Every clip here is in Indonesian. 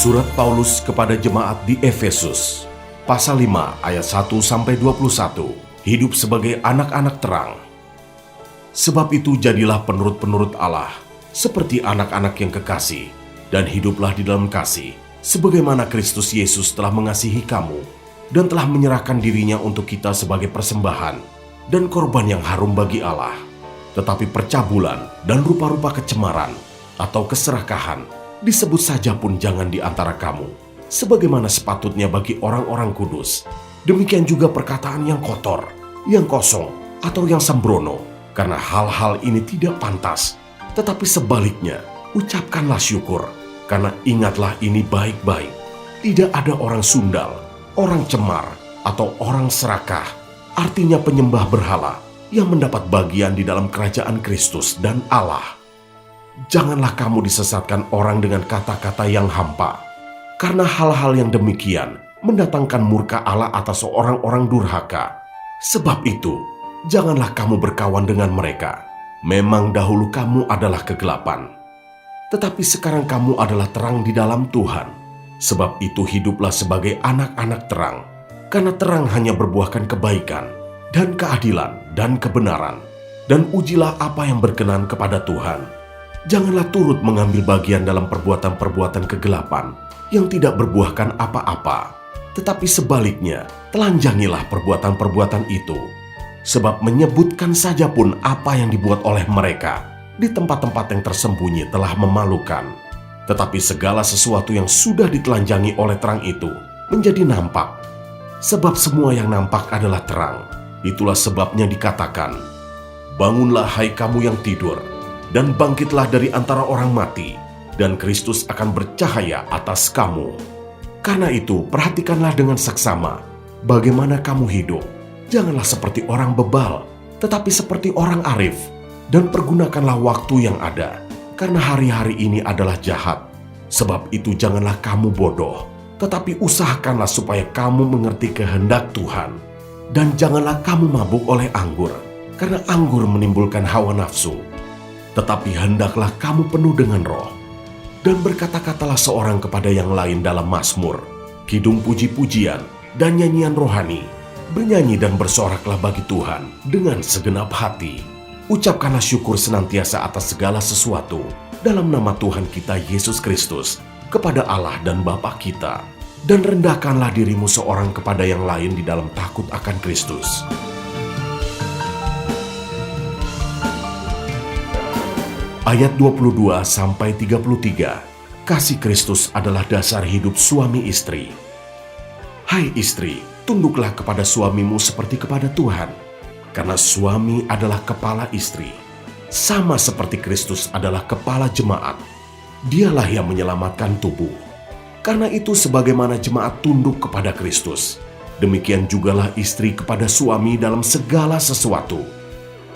Surat Paulus kepada jemaat di Efesus, pasal 5 ayat 1-21, hidup sebagai anak-anak terang. Sebab itu jadilah penurut-penurut Allah, seperti anak-anak yang kekasih, dan hiduplah di dalam kasih, sebagaimana Kristus Yesus telah mengasihi kamu, dan telah menyerahkan dirinya untuk kita sebagai persembahan, dan korban yang harum bagi Allah. Tetapi percabulan dan rupa-rupa kecemaran, atau keserakahan, disebut saja pun jangan di antara kamu, sebagaimana sepatutnya bagi orang-orang kudus. Demikian juga perkataan yang kotor, yang kosong, atau yang sembrono, karena hal-hal ini tidak pantas. Tetapi sebaliknya, ucapkanlah syukur, karena ingatlah ini baik-baik. Tidak ada orang sundal, orang cemar, atau orang serakah, artinya penyembah berhala, yang mendapat bagian di dalam kerajaan Kristus dan Allah. Janganlah kamu disesatkan orang dengan kata-kata yang hampa, karena hal-hal yang demikian mendatangkan murka Allah atas orang-orang durhaka. Sebab itu, janganlah kamu berkawan dengan mereka. Memang dahulu kamu adalah kegelapan, tetapi sekarang kamu adalah terang di dalam Tuhan. Sebab itu hiduplah sebagai anak-anak terang, karena terang hanya berbuahkan kebaikan, dan keadilan, dan kebenaran. Dan ujilah apa yang berkenan kepada Tuhan. Janganlah turut mengambil bagian dalam perbuatan-perbuatan kegelapan yang tidak berbuahkan apa-apa, tetapi sebaliknya telanjangilah perbuatan-perbuatan itu. Sebab menyebutkan saja pun apa yang dibuat oleh mereka di tempat-tempat yang tersembunyi telah memalukan. Tetapi segala sesuatu yang sudah ditelanjangi oleh terang itu menjadi nampak. Sebab semua yang nampak adalah terang. Itulah sebabnya dikatakan, bangunlah hai kamu yang tidur, dan bangkitlah dari antara orang mati, dan Kristus akan bercahaya atas kamu. Karena itu, perhatikanlah dengan seksama bagaimana kamu hidup. Janganlah seperti orang bebal, tetapi seperti orang arif, dan pergunakanlah waktu yang ada, karena hari-hari ini adalah jahat. Sebab itu janganlah kamu bodoh, tetapi usahakanlah supaya kamu mengerti kehendak Tuhan. Dan janganlah kamu mabuk oleh anggur, karena anggur menimbulkan hawa nafsu. Tetapi hendaklah kamu penuh dengan roh, dan berkata-katalah seorang kepada yang lain dalam mazmur, kidung puji-pujian, dan nyanyian rohani. Bernyanyi dan bersoraklah bagi Tuhan dengan segenap hati. Ucapkanlah syukur senantiasa atas segala sesuatu dalam nama Tuhan kita Yesus Kristus kepada Allah dan Bapa kita. Dan rendahkanlah dirimu seorang kepada yang lain di dalam takut akan Kristus. Ayat 22-33, kasih Kristus adalah dasar hidup suami istri. Hai istri, tunduklah kepada suamimu seperti kepada Tuhan, karena suami adalah kepala istri, sama seperti Kristus adalah kepala jemaat. Dialah yang menyelamatkan tubuh. Karena itu sebagaimana jemaat tunduk kepada Kristus, demikian jugalah istri kepada suami dalam segala sesuatu.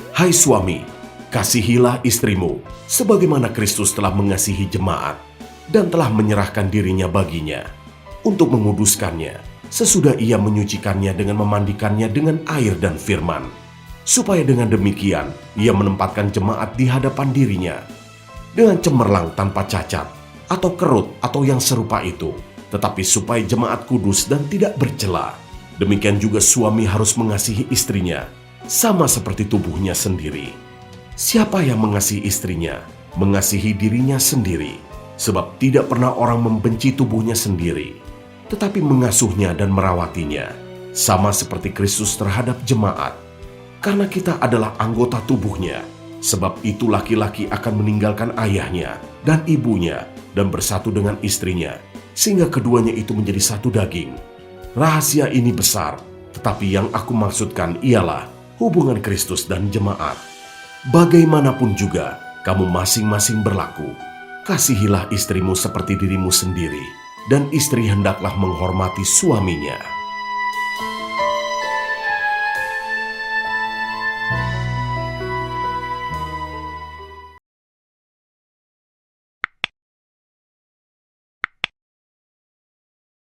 Hai suami, kasihilah istrimu, sebagaimana Kristus telah mengasihi jemaat dan telah menyerahkan dirinya baginya, untuk menguduskannya, sesudah ia menyucikannya dengan memandikannya dengan air dan firman, supaya dengan demikian ia menempatkan jemaat di hadapan dirinya, dengan cemerlang tanpa cacat, atau kerut, atau yang serupa itu, tetapi supaya jemaat kudus dan tidak bercela. Demikian juga suami harus mengasihi istrinya, sama seperti tubuhnya sendiri. Siapa yang mengasihi istrinya, mengasihi dirinya sendiri, sebab tidak pernah orang membenci tubuhnya sendiri, tetapi mengasuhnya dan merawatinya, sama seperti Kristus terhadap jemaat. Karena kita adalah anggota tubuhnya, sebab itu laki-laki akan meninggalkan ayahnya dan ibunya, dan bersatu dengan istrinya, sehingga keduanya itu menjadi satu daging. Rahasia ini besar, tetapi yang aku maksudkan ialah hubungan Kristus dan jemaat. Bagaimanapun juga, kamu masing-masing berlaku. Kasihilah istrimu seperti dirimu sendiri, dan istri hendaklah menghormati suaminya.